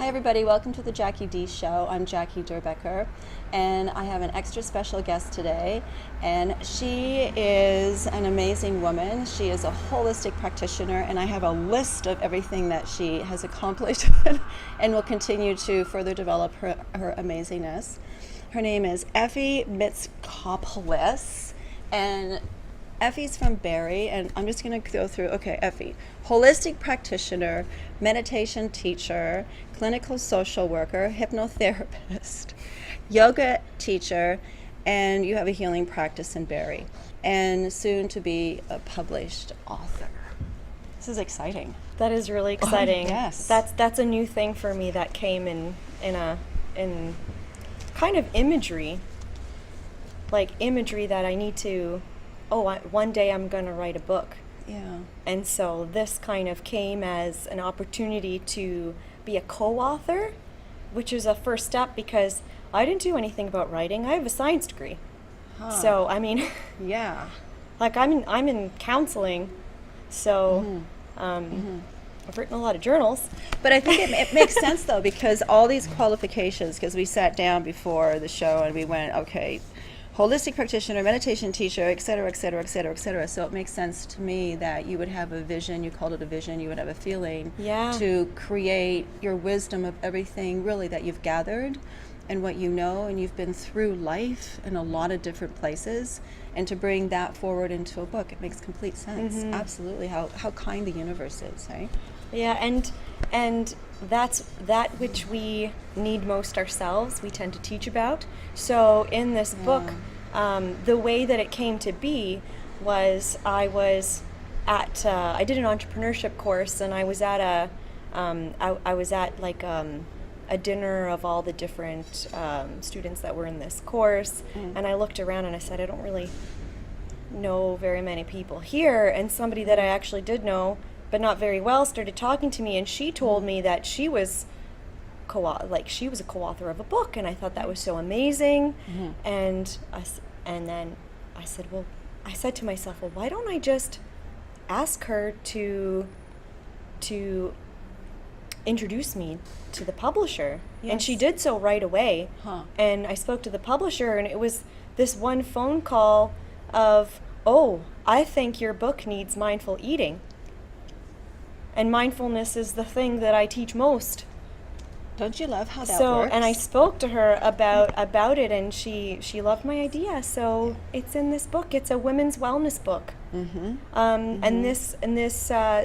Hi everybody, welcome to the Jacqui D Show. I'm Jacqui Durbecker, and I have an extra special guest today, and she is an amazing woman. She is a holistic practitioner, and I have a list of everything that she has accomplished and will continue to further develop her amazingness. Her name is Effie Mitskopoulos, and Effie's from Barrie, and I'm just going to go through, okay, Effie, holistic practitioner, meditation teacher, clinical social worker, hypnotherapist, yoga teacher, and you have a healing practice in Barrie, and soon to be a published author. This is exciting. That is really exciting. Oh, yes. That's a new thing for me that came in kind of imagery, like imagery that I need to, one day I'm going to write a book. Yeah. And so this kind of came as an opportunity to be a co-author, which is a first step because I didn't do anything about writing. I have a science degree. Huh. So, I mean, yeah. like I'm in counseling, so I've written a lot of journals. But I think it makes sense though, because all these qualifications, because we sat down before the show and we went, okay, holistic practitioner, meditation teacher, et cetera, et cetera, et cetera, et cetera. So it makes sense to me that you would have a vision, you called it a vision, you would have a feeling to create your wisdom of everything really that you've gathered and what you know, and you've been through life in a lot of different places, and to bring that forward into a book, it makes complete sense. Mm-hmm. Absolutely, how kind the universe is, right? Yeah, and that's that which we need most ourselves, we tend to teach about. So in this book, the way that it came to be was I did an entrepreneurship course, and I was at a dinner of all the different students that were in this course, and I looked around and I said, I don't really know very many people here, and somebody that I actually did know but not very well started talking to me, and she told me that she was a co-author of a book, and I thought that was so amazing. And then I said to myself, well, why don't I just ask her to introduce me to the publisher? Yes. And she did so right away. And I spoke to the publisher, and it was this one phone call of, I think your book needs mindful eating. And mindfulness is the thing that I teach most. Don't you love how that works? And I spoke to her about it, and she loved my idea. So it's in this book. It's a women's wellness book. And this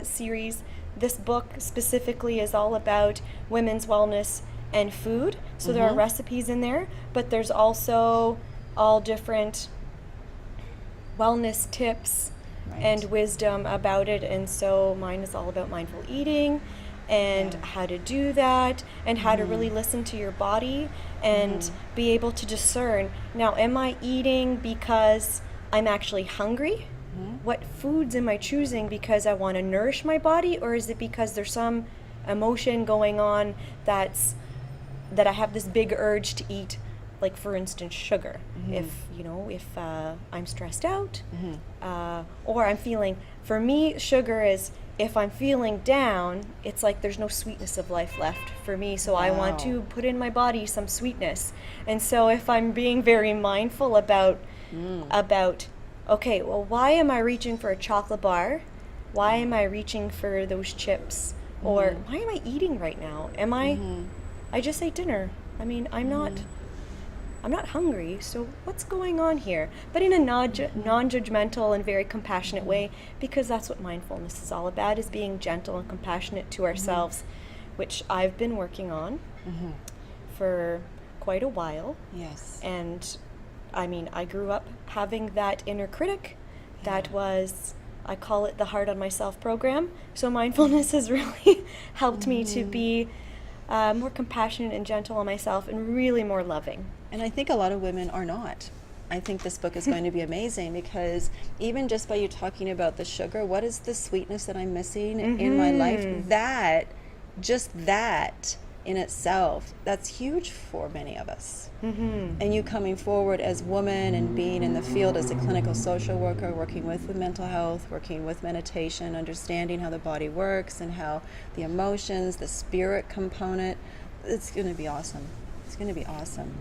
series, this book specifically is all about women's wellness and food. So there are recipes in there, but there's also all different wellness tips and wisdom about it. And so mine is all about mindful eating and how to do that, and how to really listen to your body and be able to discern, now, am I eating because I'm actually hungry? What foods am I choosing because I want to nourish my body, or is it because there's some emotion going on that I have this big urge to eat, like for instance sugar? If I'm stressed out, or I'm feeling, for me sugar is, if I'm feeling down, it's like there's no sweetness of life left for me, so I want to put in my body some sweetness. And so if I'm being very mindful about okay, well, why am I reaching for a chocolate bar? Why am I reaching for those chips? Or why am I eating right now? I just ate dinner. I mean, I'm not hungry, so what's going on here? But in a non-judgmental and very compassionate way, because that's what mindfulness is all about, is being gentle and compassionate to ourselves, which I've been working on for quite a while. Yes. And I mean, I grew up having that inner critic that was, I call it the Hard on Myself program. So mindfulness has really helped me to be more compassionate and gentle on myself, and really more loving. And I think a lot of women are not. I think this book is going to be amazing, because even just by you talking about the sugar, what is the sweetness that I'm missing in my life? That in itself, that's huge for many of us. And you coming forward as woman and being in the field as a clinical social worker, working with mental health, working with meditation, understanding how the body works and how the emotions, the spirit component, It's going to be awesome. It's going to be awesome.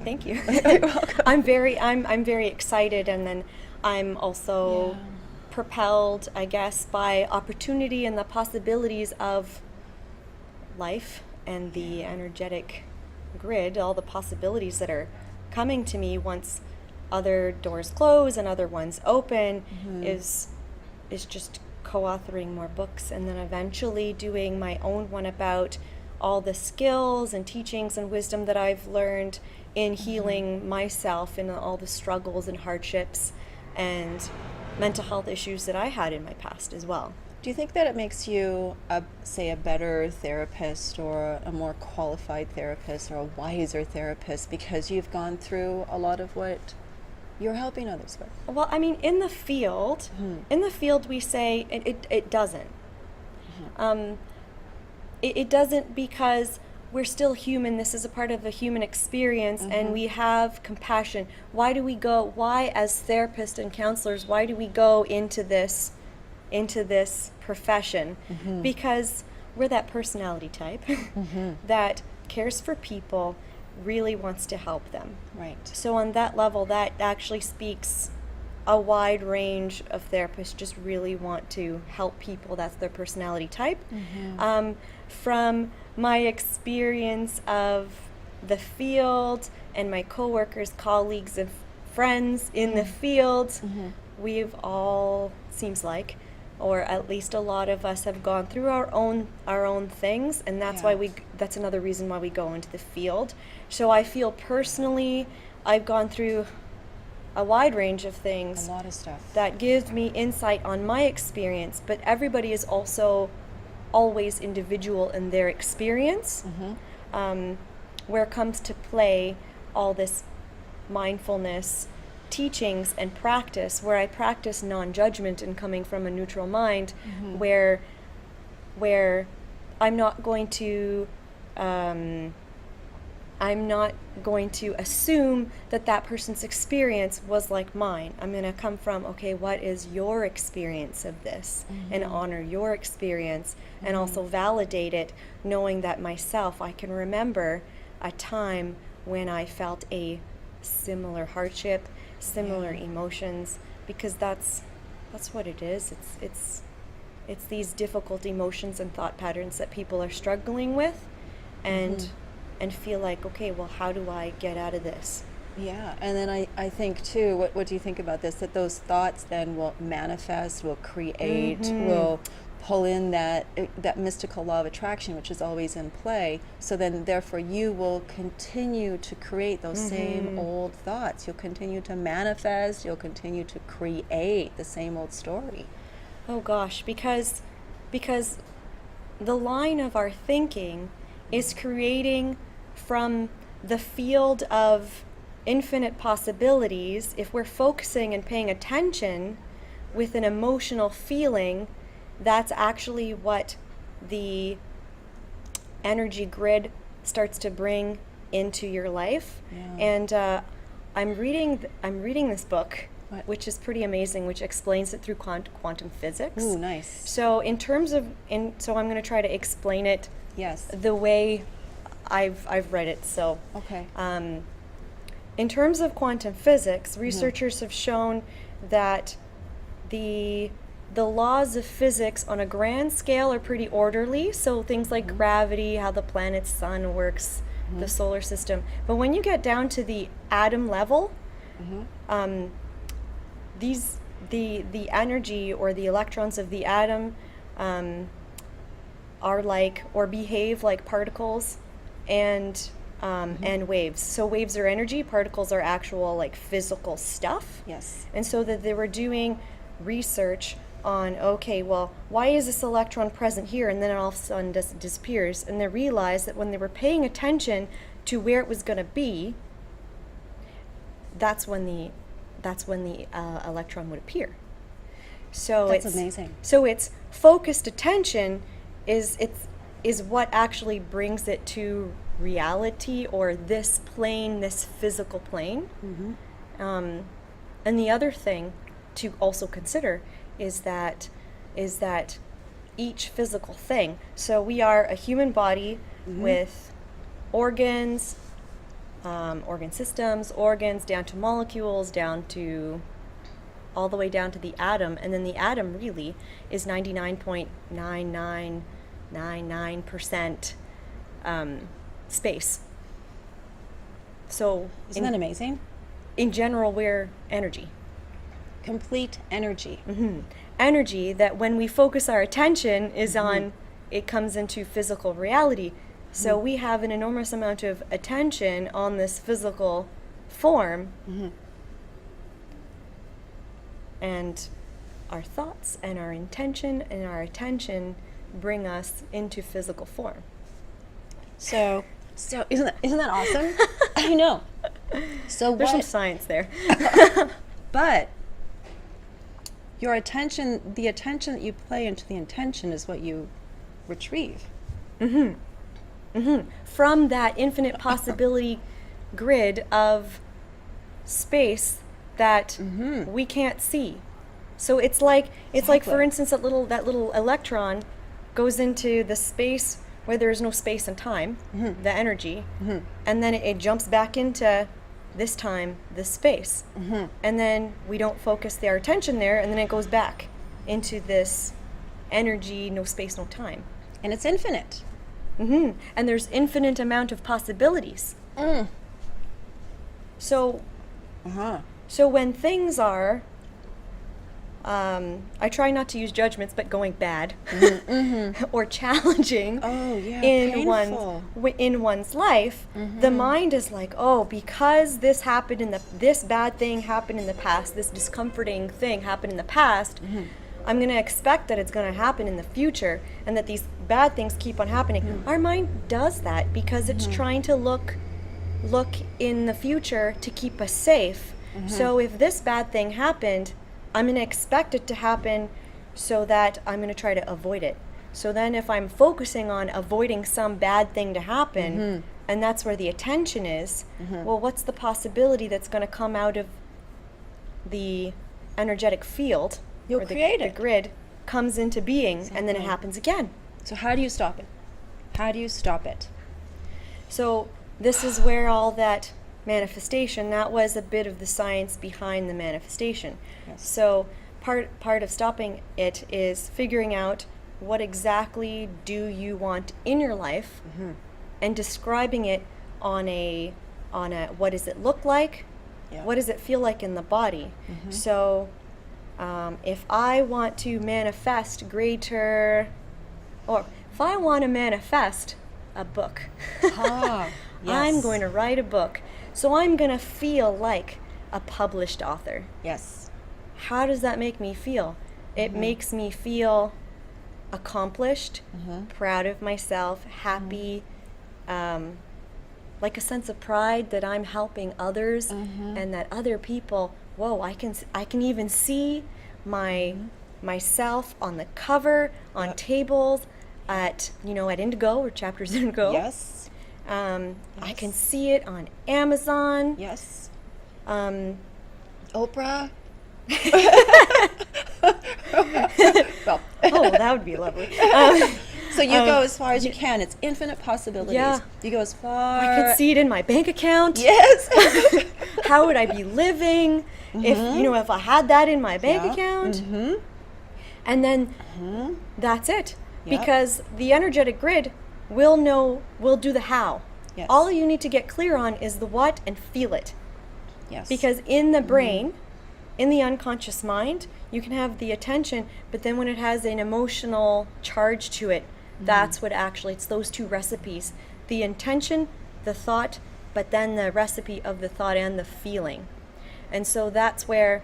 Thank you. You're welcome. I'm very excited, and then I'm also propelled, I guess, by opportunity and the possibilities of life and the energetic grid, all the possibilities that are coming to me once other doors close and other ones open, is just co-authoring more books, and then eventually doing my own one about all the skills and teachings and wisdom that I've learned in healing myself and all the struggles and hardships and mental health issues that I had in my past as well. Do you think that it makes you, say, a better therapist or a more qualified therapist or a wiser therapist because you've gone through a lot of what you're helping others with? Well, I mean, in the field, we say it doesn't. It doesn't because we're still human. This is a part of the human experience, and we have compassion. Why as therapists and counselors, why do we go into this profession? Because we're that personality type that cares for people, really wants to help them. Right. So on that level, that actually speaks a wide range of therapists just really want to help people. That's their personality type. From my experience of the field and my coworkers, colleagues, and friends in the field, we've all, seems like, or at least a lot of us have gone through our own things, and that's why that's another reason why we go into the field. So I feel personally I've gone through a wide range of things, A lot of stuff. that gives me insight on my experience, but everybody is also always individual in their experience. Where it comes to play all this mindfulness teachings and practice, where I practice non-judgment and coming from a neutral mind, where I'm not going to assume that person's experience was like mine. I'm going to come from, okay, what is your experience of this? And honor your experience, and also validate it, knowing that myself, I can remember a time when I felt a similar hardship, similar emotions, because that's what it is. It's these difficult emotions and thought patterns that people are struggling with, and feel like, okay, well, how do I get out of this? Yeah, and then I think too, what do you think about this? That those thoughts then will manifest, will create, will pull in that mystical law of attraction, which is always in play. So then therefore you will continue to create those same old thoughts. You'll continue to manifest, you'll continue to create the same old story. Oh gosh, because the line of our thinking is creating from the field of infinite possibilities. If we're focusing and paying attention with an emotional feeling, that's actually what the energy grid starts to bring into your life. And I'm reading this book, which is pretty amazing, which explains it through quantum physics. Ooh, nice. So so I'm going to try to explain it the way I've read it. So Okay. In terms of quantum physics, researchers have shown that the laws of physics on a grand scale are pretty orderly. So things like gravity, how the planet's sun works, the solar system. But when you get down to the atom level, the energy or the electrons of the atom are like, or behave like, particles and waves. So waves are energy, particles are actual, like, physical stuff. Yes. And so that they were doing research on, okay, well, why is this electron present here and then it all of a sudden disappears? And they realized that when they were paying attention to where it was going to be, that's when the electron would appear. So That's amazing. So it's focused attention is what actually brings it to reality, or this plane, this physical plane. And the other thing to also consider is that each physical thing. So we are a human body with organs, organ systems, organs, down to molecules, down to all the way down to the atom. And then the atom really is 99.9999% space. So Isn't that amazing? in general, we're energy. Complete energy. Energy that when we focus our attention is on, it comes into physical reality. So we have an enormous amount of attention on this physical form, and our thoughts and our intention and our attention bring us into physical form. So isn't that awesome? I know. So There's some science there. But your attention, the attention that you play into the intention is what you retrieve. From that infinite possibility grid of space that we can't see. So it's like for instance that little electron goes into the space where there is no space and time, the energy, and then it jumps back into this time, this space. And then we don't focus our attention there, and then it goes back into this energy, no space, no time. And it's infinite. And there's infinite amount of possibilities. So when things are, I try not to use judgments, but going bad or challenging in one's life, the mind is like, oh, because this happened this bad thing happened in the past, this discomforting thing happened in the past, I'm going to expect that it's going to happen in the future, and that these bad things keep on happening. Our mind does that because it's trying to look in the future to keep us safe. So if this bad thing happened, I'm going to expect it to happen so that I'm going to try to avoid it. So then if I'm focusing on avoiding some bad thing to happen, and that's where the attention is, well, what's the possibility that's going to come out of the energetic field? You'll create the grid comes into being, and then it happens again. So how do you stop it? How do you stop it? So this is where all that manifestation, that was a bit of the science behind the manifestation. Yes. So part of stopping it is figuring out what exactly do you want in your life, and describing it on a what does it look like, what does it feel like in the body. So if I want to manifest greater, or if I want to manifest a book, I'm going to write a book. So I'm going to feel like a published author. Yes. How does that make me feel? It makes me feel accomplished, proud of myself, happy, like a sense of pride that I'm helping others, and that other people, whoa, I can even see myself on the cover, on tables, at Indigo or Chapters Indigo. Yes. I can see it on Amazon. Yes. Oh, Oprah. that would be lovely. So you go as far as you can. It's infinite possibilities. Yeah. You go as far. I could see it in my bank account. Yes. How would I be living if I had that in my bank account? And then that's it. Yep. Because the energetic grid will do the how. Yes. All you need to get clear on is the what and feel it. Yes. Because in the brain, in the unconscious mind, you can have the attention, but then when it has an emotional charge to it, that's what actually, it's those two recipes. The intention, the thought, but then the recipe of the thought and the feeling. And so that's where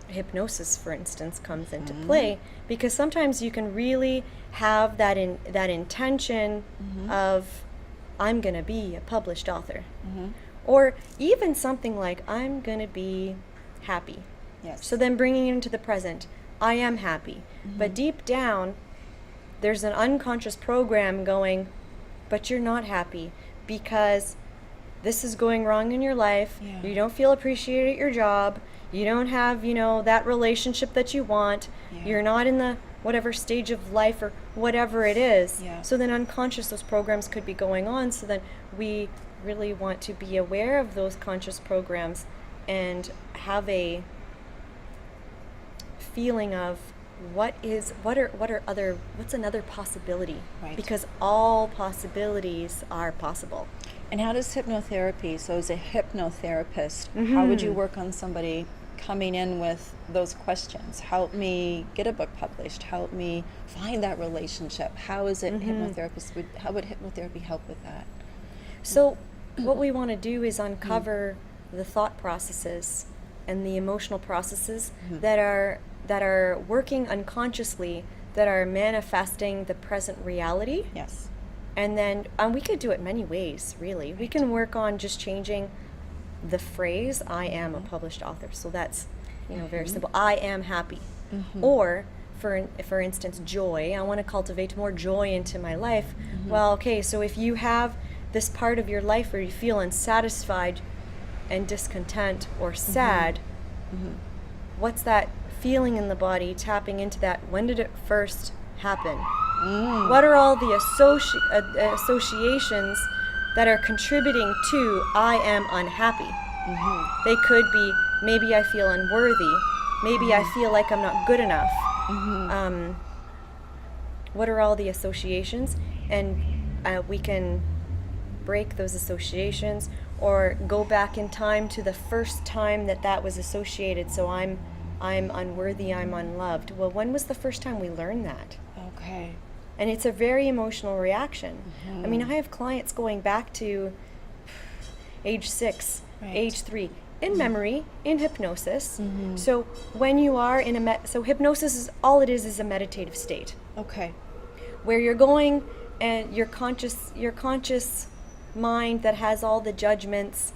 hypnosis, for instance, comes into play, because sometimes you can really have that intention of, I'm going to be a published author. Or even something like, I'm going to be happy. Yes. So then bringing it into the present, I am happy. But deep down, there's an unconscious program going, but you're not happy because this is going wrong in your life. Yeah. You don't feel appreciated at your job. You don't have, that relationship that you want. Yeah. You're not in the whatever stage of life or whatever it is. Yeah. So then unconscious, those programs could be going on. So then we really want to be aware of those conscious programs and have a feeling of what's another possibility, Right. because all possibilities are possible. And how does hypnotherapy, so as a hypnotherapist, how would you work on somebody coming in with those questions? Help me get a book published, help me find that relationship. How is it how would hypnotherapy help with that? So what we want to do is uncover the thought processes and the emotional processes that are working unconsciously, that are manifesting the present reality. Yes. And then we could do it many ways, really. We can work on just changing the phrase, I am a published author. So that's, very simple. I am happy. Or, for instance, joy. I want to cultivate more joy into my life. Well, okay, so if you have this part of your life where you feel unsatisfied and discontent or sad, what's that feeling in the body, tapping into that? When did it first happen? What are all the associations that are contributing to I am unhappy? They could be, maybe I feel unworthy, maybe I feel like I'm not good enough. What are all the associations? And we can break those associations or go back in time to the first time that was associated. So I'm unworthy, I'm unloved. Well, when was the first time we learned that? Okay. And it's a very emotional reaction. I mean, I have clients going back to age 6, age 3, in memory, in hypnosis. So when you are in so hypnosis is all it is a meditative state. Okay. Where you're going and your conscious mind that has all the judgments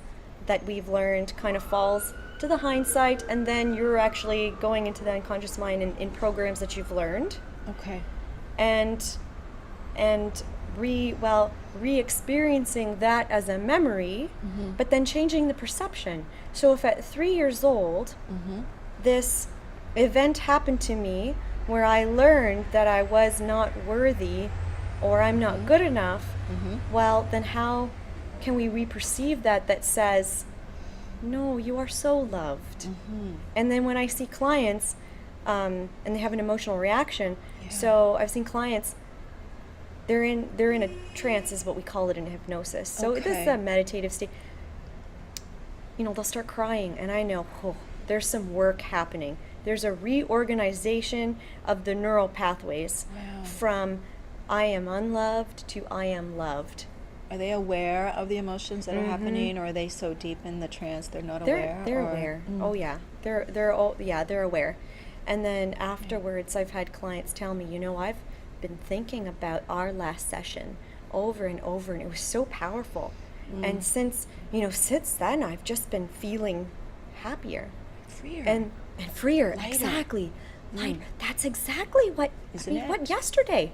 that we've learned kind of falls to the hindsight, and then you're actually going into the unconscious mind in programs that you've learned. Okay. And re-experiencing that as a memory, but then changing the perception. So if at 3 years old, this event happened to me where I learned that I was not worthy or I'm not good enough, well, then how can we re-perceive that says, no, you are so loved? And then when I see clients, and they have an emotional reaction, so I've seen clients, they're in a trance, is what we call it in hypnosis. So this is a meditative state. They'll start crying, and I know, there's some work happening. There's a reorganization of the neural pathways from I am unloved to I am loved. Are they aware of the emotions that are happening, or are they so deep in the trance they're not aware? They're aware. Oh yeah, they're aware. And then afterwards, I've had clients tell me, I've been thinking about our last session over and over, and it was so powerful. And since then, I've just been feeling happier, freer, and freer. Lighter. Exactly. That's exactly what what yesterday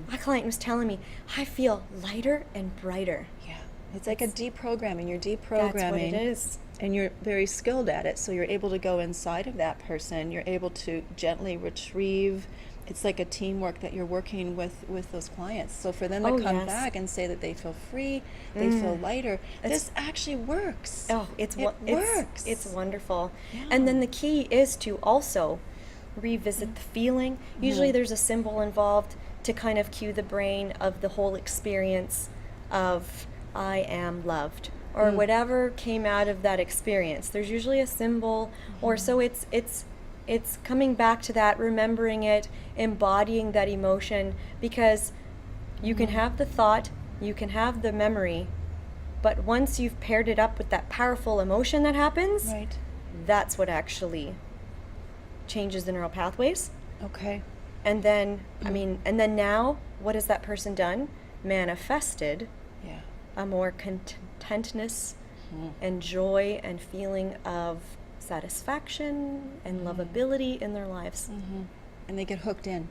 my client was telling me. I feel lighter and brighter. Yeah, it's like a deprogramming. You're deprogramming. That's what it is. And you're very skilled at it, so you're able to go inside of that person. You're able to gently retrieve. It's like a teamwork that you're working with those clients. So for them to come back and say that they feel free, they feel lighter, this actually works. Oh, it works. It's wonderful. Yeah. And then the key is to also revisit the feeling. Usually there's a symbol involved to kind of cue the brain of the whole experience of I am loved, or whatever came out of that experience. There's usually a symbol, or so it's coming back to that, remembering it, embodying that emotion, because you can have the thought, you can have the memory, but once you've paired it up with that powerful emotion that happens, that's what actually changes the neural pathways. Okay. And then, and then now, what has that person done? Manifested a more contentness and joy and feeling of satisfaction and lovability in their lives. And they get hooked in.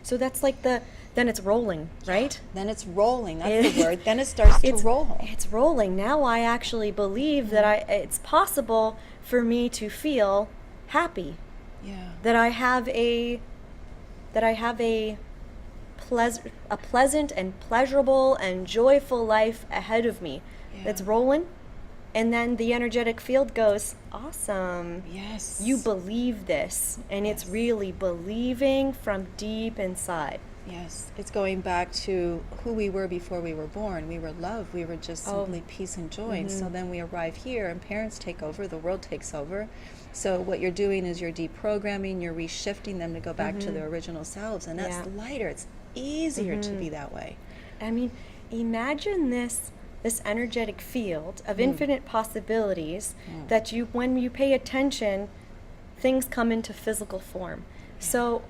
So that's like then it's rolling, right? Then it's rolling, that's the word. Then it starts to roll. It's rolling. Now I actually believe that it's possible for me to feel happy. Yeah. That I have a that I have a pleasant and pleasurable and joyful life ahead of me that's rolling. And then the energetic field goes, awesome. Yes. You believe this. And it's really believing from deep inside. Yes. It's going back to who we were before we were born. We were love. We were just simply peace and joy. And so then we arrive here and parents take over, the world takes over. So what you're doing is you're deprogramming, you're reshifting them to go back to their original selves. And that's lighter. It's easier to be that way. I mean, imagine this energetic field of infinite possibilities that when you pay attention, things come into physical form. So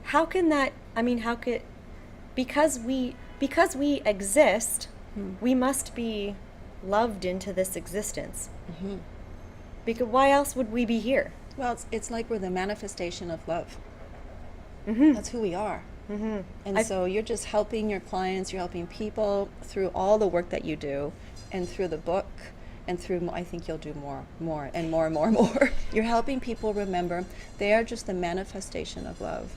how can that, because we exist, we must be loved into this existence. Because why else would we be here? Well, it's like we're the manifestation of love. That's who we are. And so you're just helping your clients, you're helping people through all the work that you do, and through the book, and through, I think you'll do more and more. You're helping people remember they are just the manifestation of love.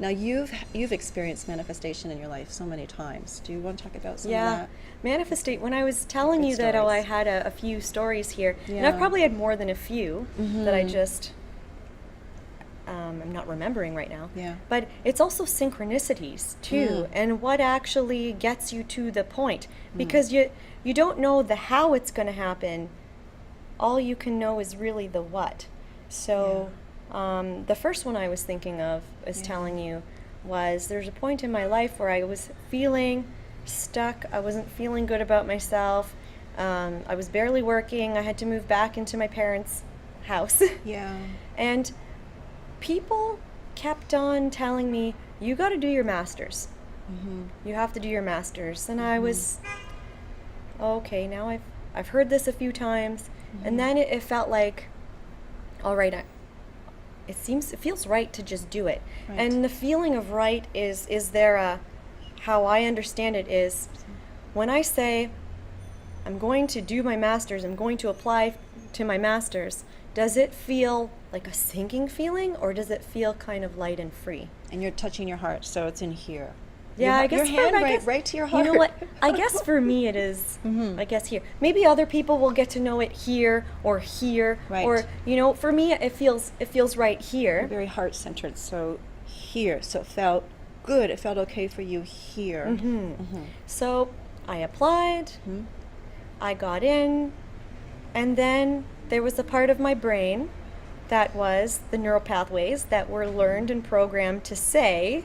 Now you've experienced manifestation in your life so many times. Do you want to talk about some of that? Manifestate. When I was telling you that I had a few stories here, and I've probably had more than a few that I just I'm not remembering right now. But it's also synchronicities too, and what actually gets you to the point, because you don't know the how it's going to happen. All you can know is really the what. So the first one I was thinking of is telling you was there's a point in my life where I was feeling stuck. I wasn't feeling good about myself. I was barely working. I had to move back into my parents' house. And people kept on telling me, you got to do your master's. You have to do your master's. And I was, okay, now I've heard this a few times. And then it felt like, all right, it feels right to just do it. And the feeling of right is there how I understand it is, when I say I'm going to do my master's, I'm going to apply to my master's, does it feel like a sinking feeling, or does it feel kind of light and free? And you're touching your heart, so it's in here. I guess your hand right to your heart. You know what? I guess for me it is. I guess here. Maybe other people will get to know it here or here, or for me it feels right here. You're very heart centered, so here. So it felt good. It felt okay for you here. So I applied. I got in, and then there was a part of my brain that was the neural pathways that were learned and programmed to say,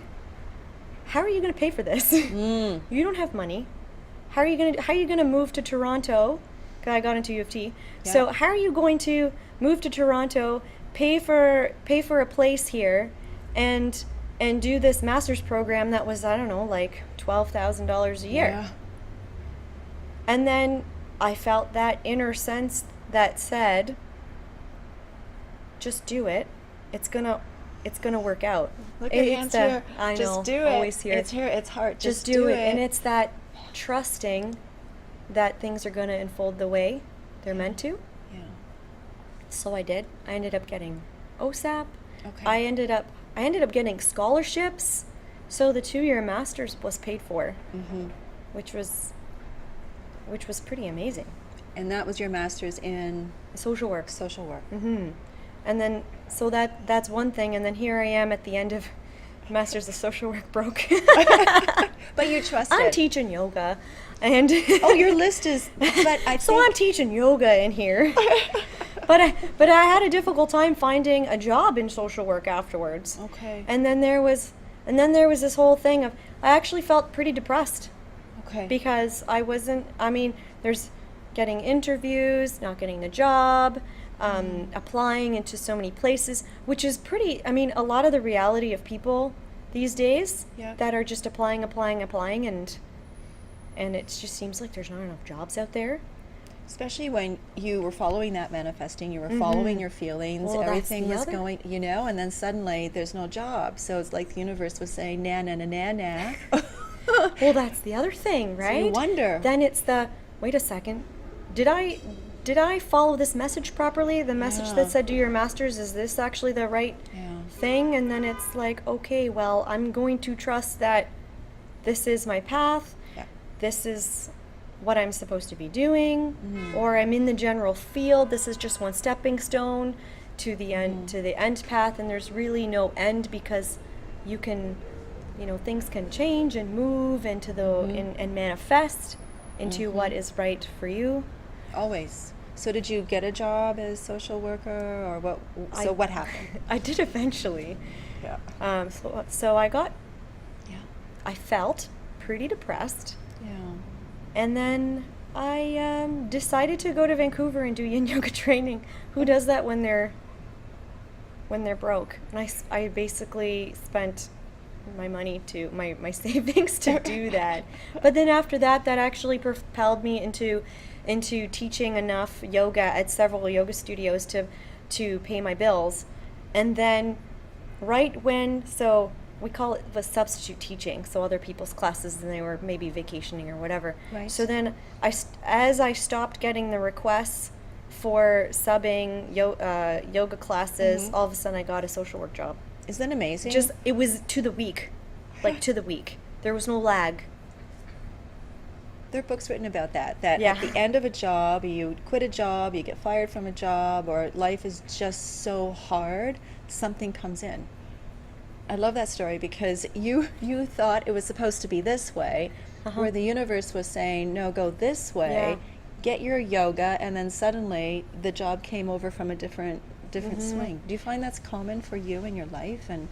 how are you going to pay for this? You don't have money. How are you going to move to Toronto? I got into U of T. So how are you going to move to Toronto, pay for a place here, and do this master's program that was, I don't know, like $12,000 a year? And then I felt that inner sense that said, just do it. It's gonna work out. Look at hands here. I just know. Do it. Always here. It's here. It's heart. Just do it. And it's that trusting that things are gonna unfold the way they're meant to. So I did. I ended up getting OSAP. I ended up getting scholarships. So the 2-year master's was paid for, which was pretty amazing. And that was your master's in social work. And then, so that's one thing. And then here I am at the end of master's of social work broke. But you trusted. I'm teaching yoga, and your list is. But I'm teaching yoga in here. But I had a difficult time finding a job in social work afterwards. And then there was this whole thing of, I actually felt pretty depressed. Because I wasn't. There's getting interviews, not getting the job, applying into so many places, which is pretty, a lot of the reality of people these days that are just applying, and it just seems like there's not enough jobs out there. Especially when you were following that manifesting, you were following your feelings, everything was going, and then suddenly there's no job. So it's like the universe was saying, nah, nah, nah, nah, nah. Well, that's the other thing, right? So you wonder. Then it's wait a second, did I follow this message properly? The message that said do your master's, is this actually the right thing, and then it's like, okay, well, I'm going to trust that this is my path. Yeah. This is what I'm supposed to be doing, or I'm in the general field. This is just one stepping stone to the end path, and there's really no end, because you can, things can change and move into and manifest into what is right for you. Always. So did you get a job as social worker, or what? So what happened? I did eventually. Yeah. So I got. Yeah. I felt pretty depressed. Yeah. And then I decided to go to Vancouver and do yin yoga training. Who does that when they're broke? And I basically spent my money to my savings to do that. But then after that actually propelled me into teaching enough yoga at several yoga studios to pay my bills. And then we call it the substitute teaching, so other people's classes, and they were maybe vacationing or whatever. Right. So then as I stopped getting the requests for subbing yoga classes, all of a sudden I got a social work job. Isn't that amazing? It was to the week. There was no lag. There are books written about that Yeah. At the end of a job, you quit a job, you get fired from a job, or life is just so hard, something comes in. I love that story, because you thought it was supposed to be this way, where the universe was saying, no, go this way, get your yoga, and then suddenly the job came over from a different swing. Do you find that's common for you in your life, and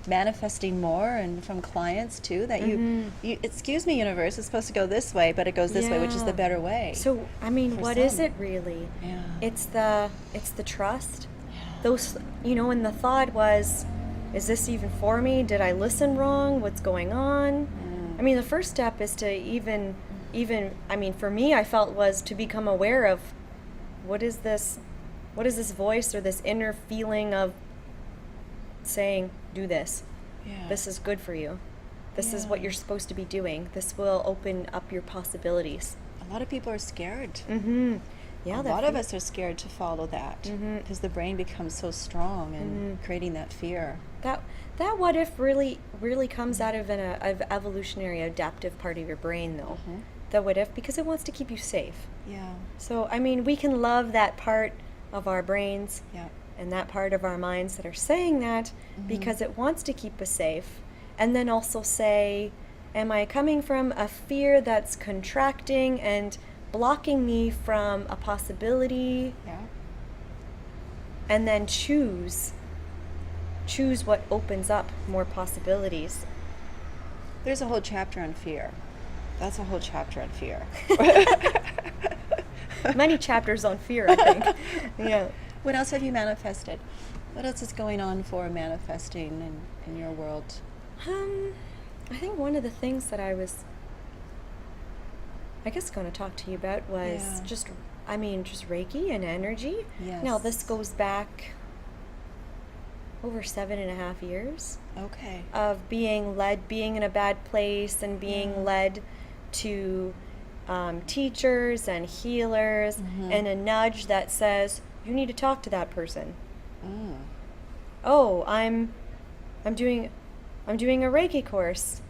manifesting more, and from clients too, that you excuse me, universe, it's supposed to go this way, but it goes this way, which is the better way? So what is it really? Yeah. It's the trust. Yeah. Those, and the thought was, is this even for me? Did I listen wrong? What's going on? I mean, the first step is to even for me, I felt, was to become aware of what is this voice, or this inner feeling of saying, do this. Yeah. This is good for you. This is what you're supposed to be doing. This will open up your possibilities. A lot of people are scared. Mm-hmm. Yeah, a lot of us are scared to follow that, because the brain becomes so strong and creating that fear. That what if really comes out of an evolutionary adaptive part of your brain, though. The what if, because it wants to keep you safe. Yeah. So we can love that part of our brains, Yeah. and that part of our minds that are saying that, because it wants to keep us safe. And then also say, am I coming from a fear that's contracting and blocking me from a possibility? Yeah. And then choose what opens up more possibilities. There's a whole chapter on fear. That's a whole chapter on fear. Many chapters on fear, I think. Yeah. What else have you manifested? What else is going on for manifesting in your world? I think one of the things that I was, going to talk to you about was just Reiki and energy. Yes. Now, this goes back over 7.5 years. Okay. Of being in a bad place, and being led to teachers and healers, and a nudge that says, you need to talk to that person. Oh, I'm doing a Reiki course.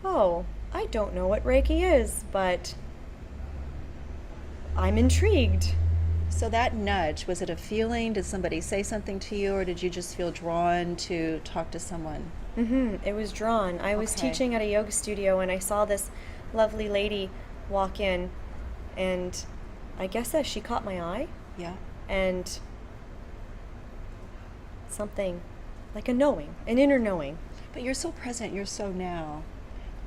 Oh, I don't know what Reiki is, but I'm intrigued. So that nudge, was it a feeling? Did somebody say something to you, or did you just feel drawn to talk to someone? It was drawn. I was teaching at a yoga studio, and I saw this lovely lady walk in, and I guess that she caught my eye. Yeah. And something like an inner knowing. But you're so present, you're so now.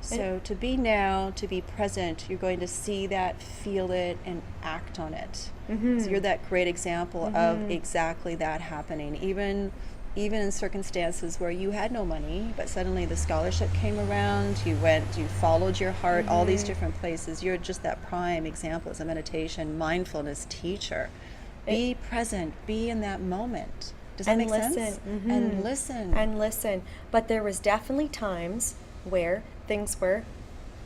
So to be now, to be present, you're going to see that, feel it, and act on it. So you're that great example of exactly that happening. Even in circumstances where you had no money, but suddenly the scholarship came around, you followed your heart, all these different places. You're just that prime example as a meditation, mindfulness teacher. Be present, be in that moment. Does that make sense? And listen. And listen. But there was definitely times where things were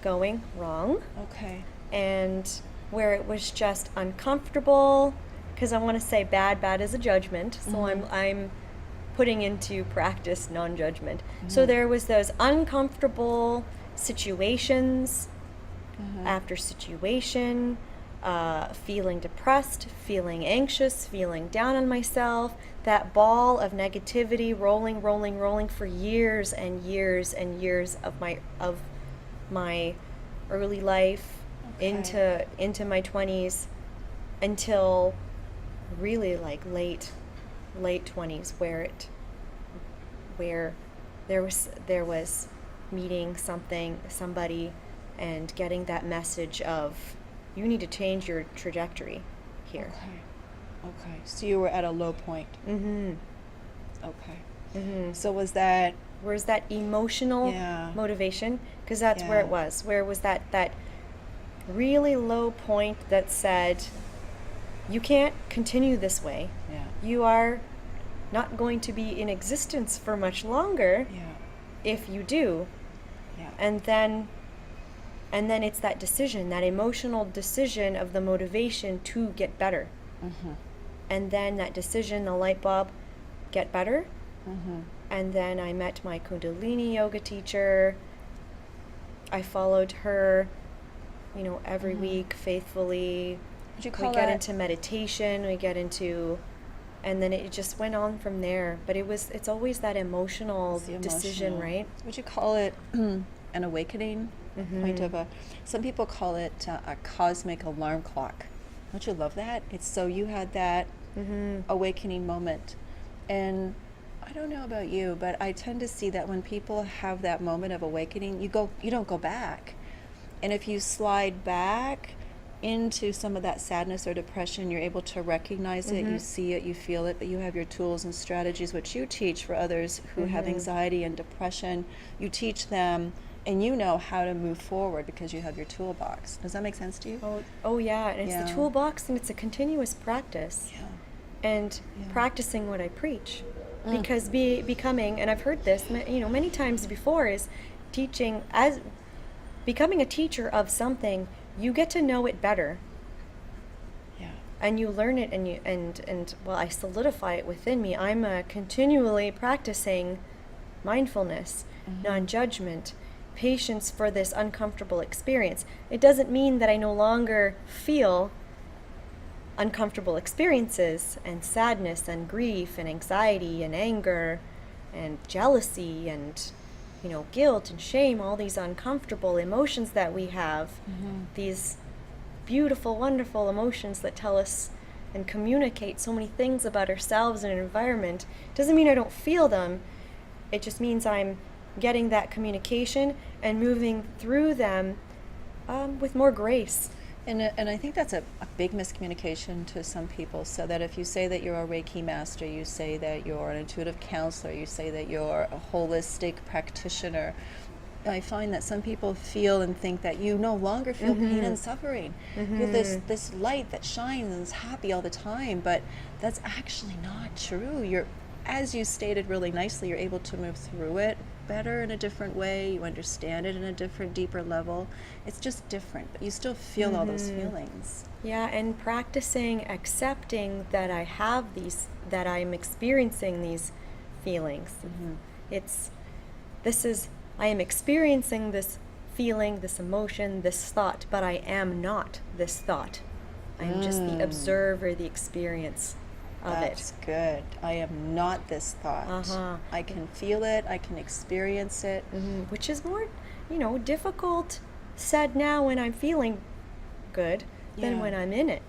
going wrong. Okay. And where it was just uncomfortable, because I want to say bad is a judgment. So putting into practice non-judgment. So there was those uncomfortable situations after situation, feeling depressed, feeling anxious, feeling down on myself, that ball of negativity rolling for years and years and years of my early life into my 20s until really like late 20s, where there was meeting somebody and getting that message of, you need to change your trajectory here. Okay. So you were at a low point. Okay. So was that... Where's that emotional motivation? Because that's where it was. Where was that really low point that said, you can't continue this way. You are not going to be in existence for much longer if you do. And then it's that decision, that emotional decision of the motivation to get better. And then that decision, the light bulb, get better. And then I met my Kundalini yoga teacher. I followed her, every week faithfully. Would you call we that... get into meditation, and then it just went on from there. But it's always that emotional decision, right? Would you call it an awakening? Point of some people call it a cosmic alarm clock. Don't you love that? It's so you had that awakening moment. And I don't know about you, but I tend to see that when people have that moment of awakening, you don't go back. And if you slide back into some of that sadness or depression, you're able to recognize it, you see it, you feel it, but you have your tools and strategies, which you teach for others who have anxiety and depression. You teach them, and you know how to move forward because you have your toolbox. Does that make sense to you? Oh yeah, and it's the toolbox, and it's a continuous practice. And practicing what I preach. Because becoming, and I've heard this, many times before, is teaching, as becoming a teacher of something, you get to know it better. And you learn it, and I solidify it within me. I'm continually practicing mindfulness, non-judgment, patience for this uncomfortable experience. It doesn't mean that I no longer feel uncomfortable experiences and sadness and grief and anxiety and anger and jealousy and guilt and shame, all these uncomfortable emotions that we have, these beautiful, wonderful emotions that tell us and communicate so many things about ourselves and an environment. Doesn't mean I don't feel them. It just means I'm getting that communication and moving through them with more grace. And I think that's a big miscommunication to some people, so that if you say that you're a Reiki master, you say that you're an intuitive counselor, you say that you're a holistic practitioner, I find that some people feel and think that you no longer feel pain and suffering. You're this light that shines and is happy all the time, but that's actually not true. As you stated really nicely, you're able to move through it better in a different way. You understand it in a different, deeper level. It's just different, but you still feel all those feelings. Yeah, and practicing accepting that I have that I'm experiencing these feelings. I am experiencing this feeling, this emotion, this thought, but I am not this thought. I am just the observer, the experience of That's good. I am not this thought. I can feel it, I can experience it. Which is more, difficult said now when I'm feeling good than when I'm in it.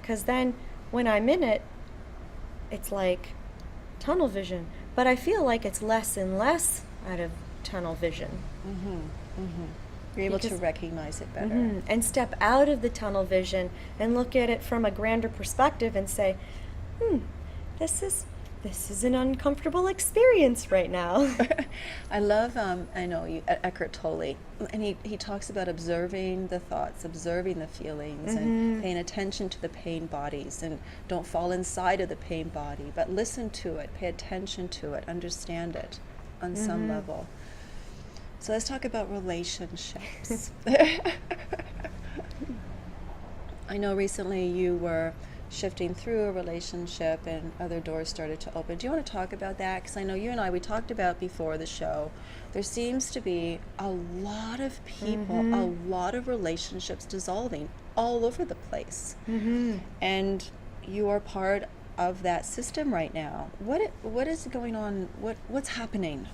Because then when I'm in it, it's like tunnel vision. But I feel like it's less and less out of tunnel vision. You're able to recognize it better. And step out of the tunnel vision and look at it from a grander perspective and say, this is an uncomfortable experience right now. I love, Eckhart Tolle, and he talks about observing the thoughts, observing the feelings, and paying attention to the pain bodies, and don't fall inside of the pain body, but listen to it, pay attention to it, understand it on some level. So let's talk about relationships. I know recently you were shifting through a relationship and other doors started to open. Do you want to talk about that? Because I know you and I, we talked about before the show, there seems to be a lot of people, a lot of relationships dissolving all over the place. And you are part of that system right now. What is going on? What's happening?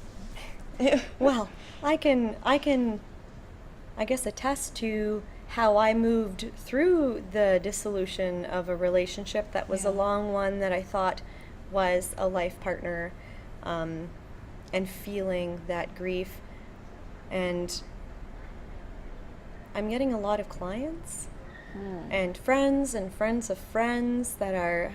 Well, I guess attest to how I moved through the dissolution of a relationship that was a long one that I thought was a life partner, and feeling that grief. And I'm getting a lot of clients and friends of friends that are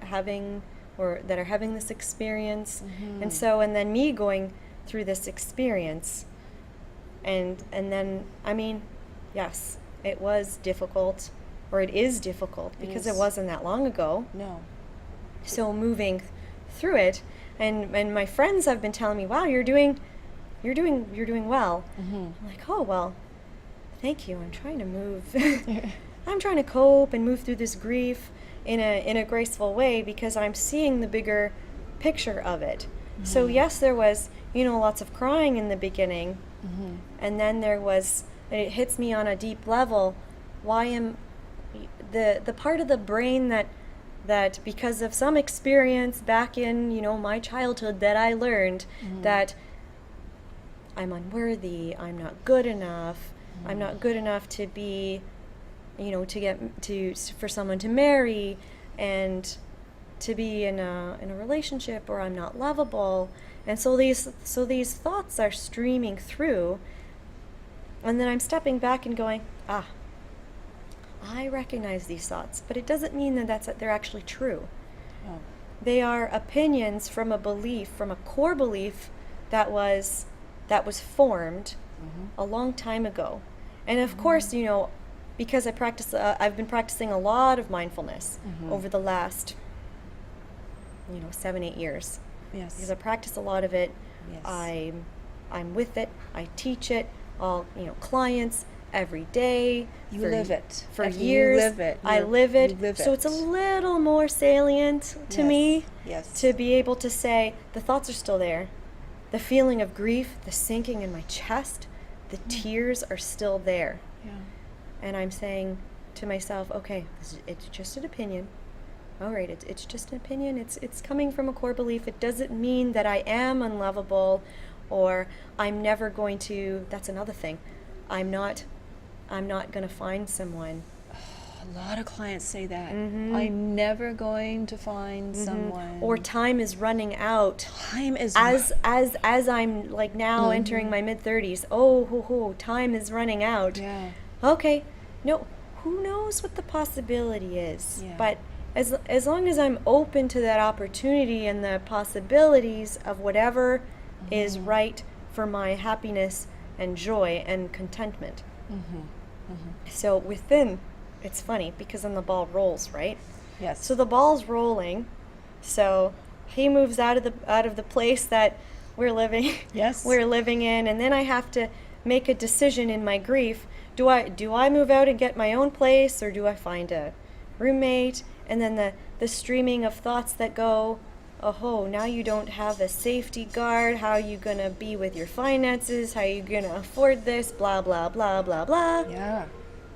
having this experience. And then me going through this experience, and then, I mean, yes, it was difficult, or it is difficult, because it wasn't that long ago. No. So moving through it, and my friends have been telling me, "Wow, you're doing well." I'm like, "Oh, well, thank you. I'm trying to move. I'm trying to cope and move through this grief in a graceful way, because I'm seeing the bigger picture of it." So yes, there was, lots of crying in the beginning, and then it hits me on a deep level. Why am the part of the brain that because of some experience back in, my childhood, that I learned that I'm unworthy, I'm not good enough, I'm not good enough to be, for someone to marry and to be in a relationship, or I'm not lovable. And so these thoughts are streaming through, and then I'm stepping back and going, I recognize these thoughts, but it doesn't mean that they're actually true. Oh. They are opinions from a belief, from a core belief that was formed a long time ago. And of course, because I've been practicing a lot of mindfulness over the last 7-8 years. Yes. Because I practice a lot of it. Yes. I'm with it. I teach it. All clients every day. You live it. For years. You live it. I live it. You live So it. it's a little more salient to me. Yes. To be able to say the thoughts are still there. The feeling of grief, the sinking in my chest, the tears are still there. Yeah. And I'm saying to myself, okay, it's just an opinion. All right, it's just an opinion. It's coming from a core belief. It doesn't mean that I am unlovable, or I'm never going to. That's another thing. I'm not going to find someone. A lot of clients say that. I'm never going to find someone. Or time is running out. Time is as I'm like now entering my mid-30s. Time is running out. Yeah. Okay, no, who knows what the possibility is? Yeah. But as long as I'm open to that opportunity and the possibilities of whatever is right for my happiness and joy and contentment. So it's funny, because then the ball rolls, right? Yes. So the ball's rolling. So he moves out of the place that we're living. Yes. We're living in, and then I have to make a decision in my grief. Do I move out and get my own place, or do I find a roommate? And then the streaming of thoughts that go, now you don't have a safety guard. How are you going to be with your finances? How are you going to afford this? Blah, blah, blah, blah, blah. Yeah.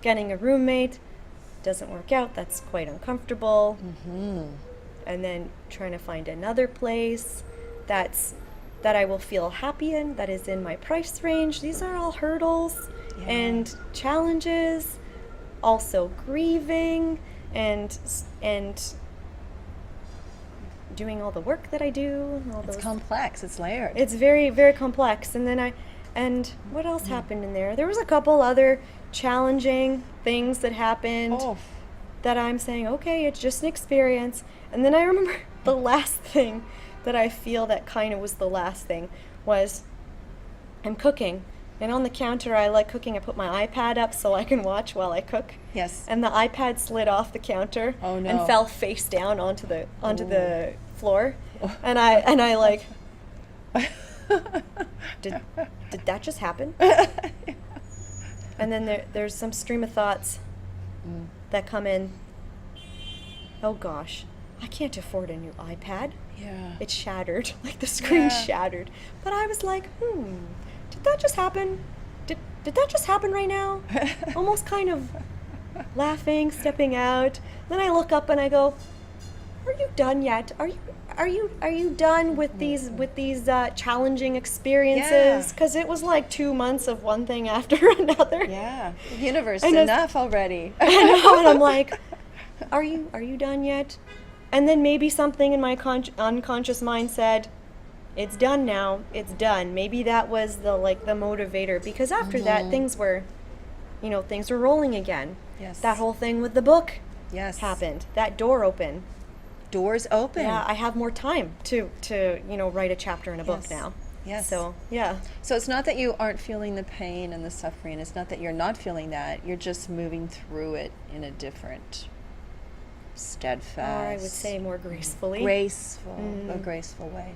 Getting a roommate doesn't work out. That's quite uncomfortable. And then trying to find another place that I will feel happy in, that is in my price range. These are all hurdles and challenges. Also grieving and doing all the work that I do. It's complex. It's layered. It's very, very complex. And then what else happened in there? There was a couple other challenging things that happened that I'm saying, okay, it's just an experience. And then I remember the last thing that I feel that kind of was the last thing was I'm cooking. And on the counter, I like cooking. I put my iPad up so I can watch while I cook. Yes. And the iPad slid off the counter and fell face down onto the floor. And I like, did that just happen? And then there's some stream of thoughts that come in. oh gosh, I can't afford a new iPad. Yeah. It's shattered, like the screen shattered. But I was like, did that just happen? Did that just happen right now? Almost kind of laughing, stepping out. Then I look up and I go, are you done yet? Are you done with these challenging experiences? Because it was like 2 months of one thing after another. Yeah. The universe, enough already. I know, and I'm like, are you done yet? And then maybe something in my unconscious mind said, it's done now. It's done. Maybe that was the motivator, because after that things were rolling again. Yes. That whole thing with the book happened. That door opened. Doors open. Yeah, I have more time to write a chapter in a book now. Yes. So, yeah. So it's not that you aren't feeling the pain and the suffering. It's not that you're not feeling that. You're just moving through it in a different, steadfast. Or I would say more gracefully. A graceful way.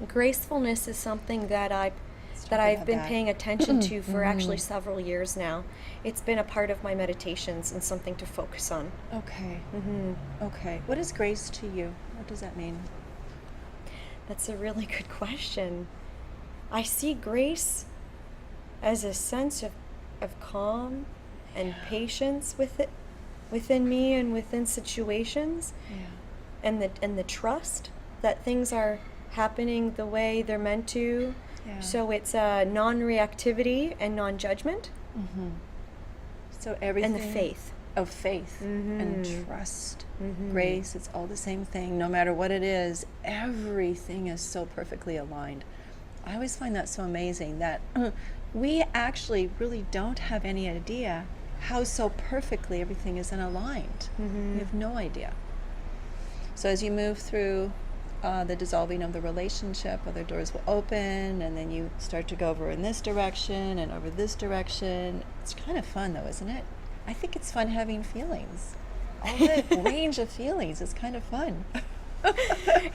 Gracefulness is something that I've been paying attention to for actually several years now. It's been a part of my meditations and something to focus on. Okay. Okay. What is grace to you? What does that mean? That's a really good question. I see grace as a sense of calm and patience within me and within situations, and the trust that things are happening the way they're meant to. Yeah. So it's non-reactivity and non-judgment. So everything. And the faith. Of faith and trust. Grace, it's all the same thing. No matter what it is, everything is so perfectly aligned. I always find that so amazing that we actually really don't have any idea how so perfectly everything is aligned. We have no idea. So as you move through the dissolving of the relationship, other doors will open, and then you start to go over in this direction and over this direction. It's kind of fun though, isn't it? I think it's fun having feelings. All the range of feelings is kind of fun.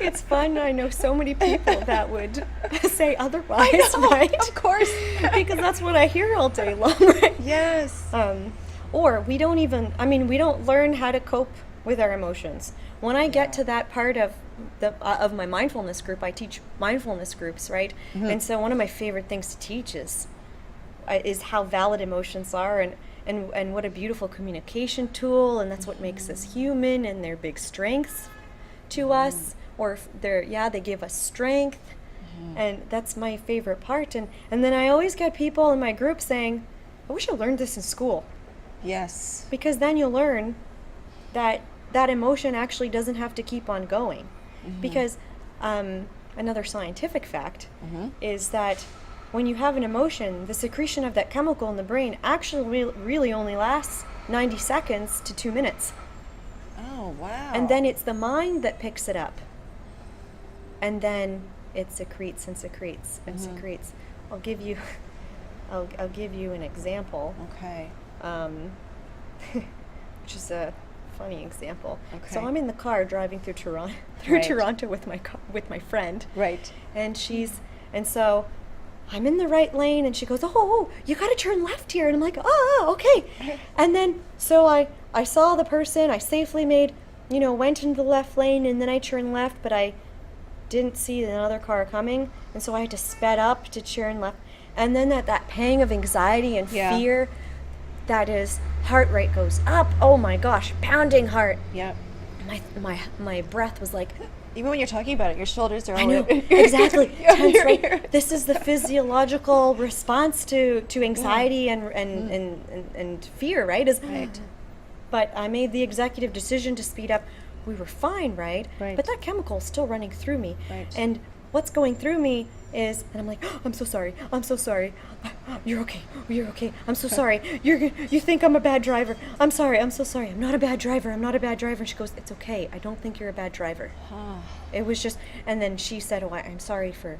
It's fun. I know so many people that would say otherwise, I know, right? Of course. Because that's what I hear all day long, right? Yes. Or we don't learn how to cope with our emotions. When I get to that part of my mindfulness group, I teach mindfulness groups, right? And so one of my favorite things to teach is how valid emotions are, and what a beautiful communication tool, and that's what makes us human, and they're big strengths to us, or if they give us strength, and that's my favorite part. And then I always get people in my group saying, I wish I learned this in school. Yes. Because then you'll learn that emotion actually doesn't have to keep on going. Because another scientific fact is that when you have an emotion, the secretion of that chemical in the brain actually really only lasts 90 seconds to 2 minutes. Oh, wow. And then it's the mind that picks it up. And then it secretes and secretes and secretes. I'll give you an example. Okay. Which is a funny example. Okay. So I'm in the car driving through Toronto with my friend. Right. And so I'm in the right lane, and she goes, oh, you got to turn left here. And I'm like, oh, okay. And then, so I saw the person, I safely went into the left lane, and then I turned left, but I didn't see another car coming. And so I had to sped up to turn left. And then that pang of anxiety and fear, that is, heart rate goes up. Oh my gosh, pounding heart. Yep. My breath was like, even when you're talking about it, your shoulders are all... I know, exactly. Tense, right? This is the physiological response to anxiety and fear, right? Right. But I made the executive decision to speed up. We were fine, right? Right. But that chemical is still running through me. Right. And what's going through me is, and I'm like, oh, I'm so sorry. You're okay. I'm so sorry. You think I'm a bad driver. I'm so sorry. I'm not a bad driver. And she goes, it's okay. I don't think you're a bad driver. It was just, and then she said, oh, I'm sorry for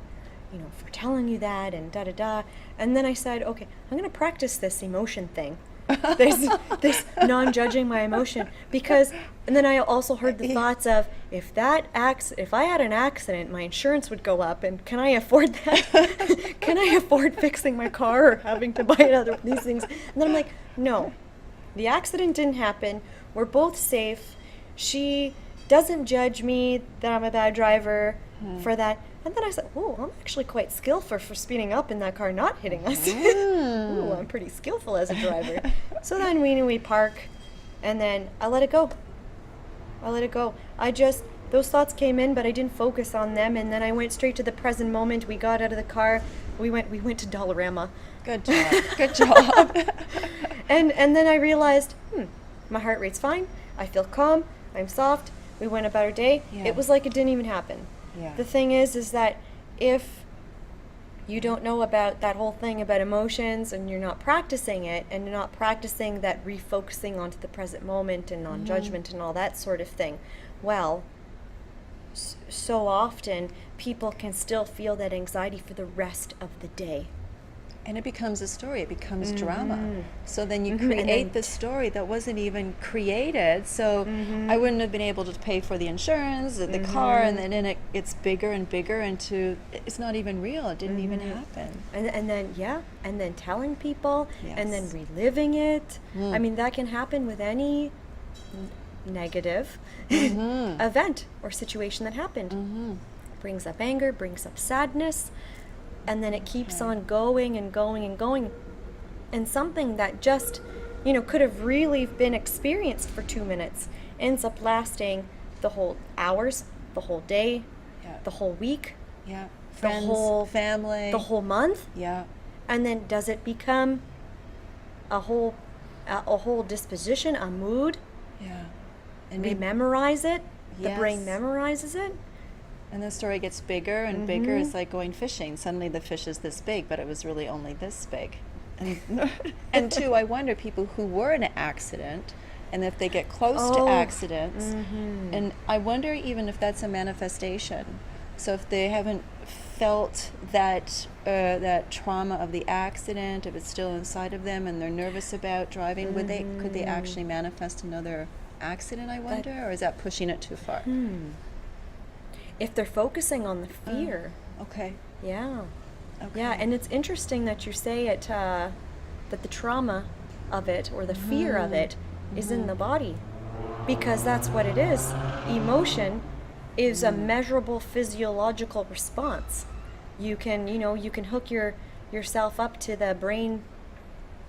telling you that, and da-da-da. And then I said, okay, I'm going to practice this emotion thing. this non-judging my emotion, because, and then I also heard the thoughts of, if I had an accident, my insurance would go up, and can I afford that? Can I afford fixing my car or having to buy these things? And then I'm like, no, the accident didn't happen. We're both safe. She doesn't judge me that I'm a bad driver for that. And then I said, oh, I'm actually quite skillful for speeding up in that car, not hitting us. Ooh, I'm pretty skillful as a driver. So then we park, and then I let it go. Those thoughts came in, but I didn't focus on them, and then I went straight to the present moment. We got out of the car. We went to Dollarama. Good job. And then I realized, my heart rate's fine. I feel calm. I'm soft. We went about our day. Yeah. It was like it didn't even happen. Yeah. The thing is that if you don't know about that whole thing about emotions, and you're not practicing it, and you're not practicing that refocusing onto the present moment and non-judgment and all that sort of thing, well, so often people can still feel that anxiety for the rest of the day. And it becomes a story. It becomes drama. So then you create the story that wasn't even created. So I wouldn't have been able to pay for the insurance, the car, and then it's bigger and bigger into, it's not even real. It didn't even happen. And then telling people, Yes. and then reliving it. I mean, that can happen with any negative event or situation that happened. Brings up anger, brings up sadness. And then it keeps on going and going and going. And something that just, could have really been experienced for 2 minutes ends up lasting the whole hours, the whole day, the whole week, Friends, the whole family, the whole month. Yeah. And then does it become a whole disposition, a mood? Yeah. And we memorize it. The brain Yes. memorizes it. And the story gets bigger and bigger. It's like going fishing. Suddenly the fish is this big, but it was really only this big. And two, I wonder people who were in an accident, and if they get close to accidents, and I wonder even if that's a manifestation. So if they haven't felt that that trauma of the accident, if it's still inside of them and they're nervous about driving, could they actually manifest another accident, I wonder? Or is that pushing it too far? If they're focusing on the fear. Okay. Yeah. Okay. Yeah, and it's interesting that you say it, that the trauma of it or the fear of it is in the body, because that's what it is. Emotion is a measurable physiological response. You can, you can hook yourself up to the brain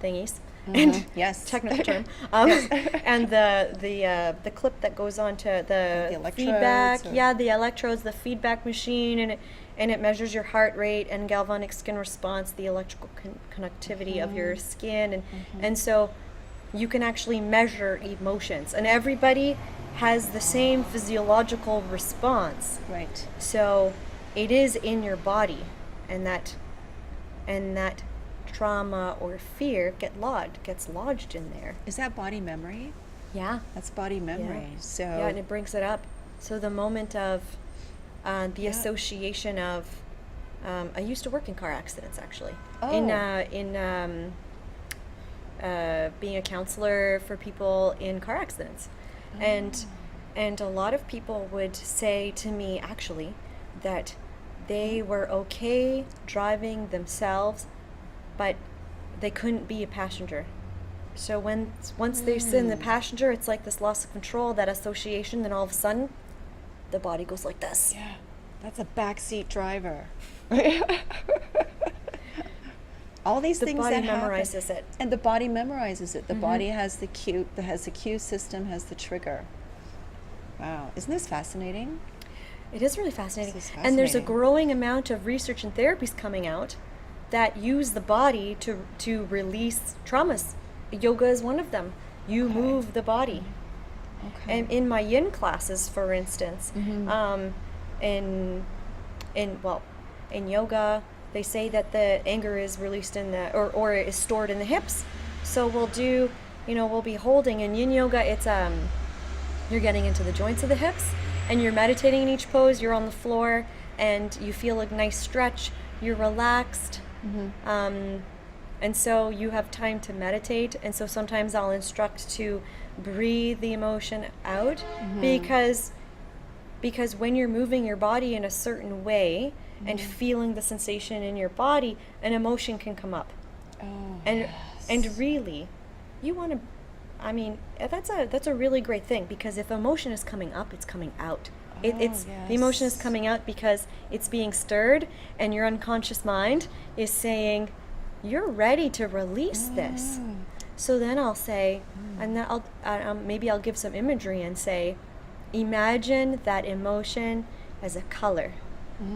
thingies. And Yes. technical term, and the clip that goes on to the feedback, the electrodes, the feedback machine, and it measures your heart rate and galvanic skin response, the electrical conductivity of your skin, and so you can actually measure emotions, and everybody has the same physiological response. Right. So it is in your body, and that trauma or fear gets lodged in there. Is that body memory? Yeah. That's body memory. Yeah. So And it brings it up. So the moment of the association of I used to work in car accidents, actually. Oh. In being a counselor for people in car accidents. And a lot of people would say to me, actually, that they were okay driving themselves, but they couldn't be a passenger. So once they sit in the passenger, it's like this loss of control, that association, then all of a sudden, the body goes like this. yeah, that's a backseat driver. All these things that The body memorizes happen, it. and the body memorizes it. The body has the cue system, has the trigger. Wow, isn't this fascinating? It is really fascinating. This is And there's a fascinating. growing amount of research and therapies coming out that use the body to release traumas. Yoga is one of them. You move the body. Okay. And in my yin classes, for instance, in yoga, they say that the anger is released in the or is stored in the hips. So we'll be holding in yin yoga. It's you're getting into the joints of the hips, and you're meditating in each pose. You're on the floor, and you feel a nice stretch. You're relaxed. And so you have time to meditate, and so sometimes I'll instruct to breathe the emotion out, because when you're moving your body in a certain way and feeling the sensation in your body, an emotion can come up. Oh, And really, you want to I mean, that's a really great thing, because if emotion is coming up, it's coming out. The emotion is coming out because it's being stirred, and your unconscious mind is saying, you're ready to release this. So then I'll say, and then maybe I'll give some imagery and say, imagine that emotion as a color.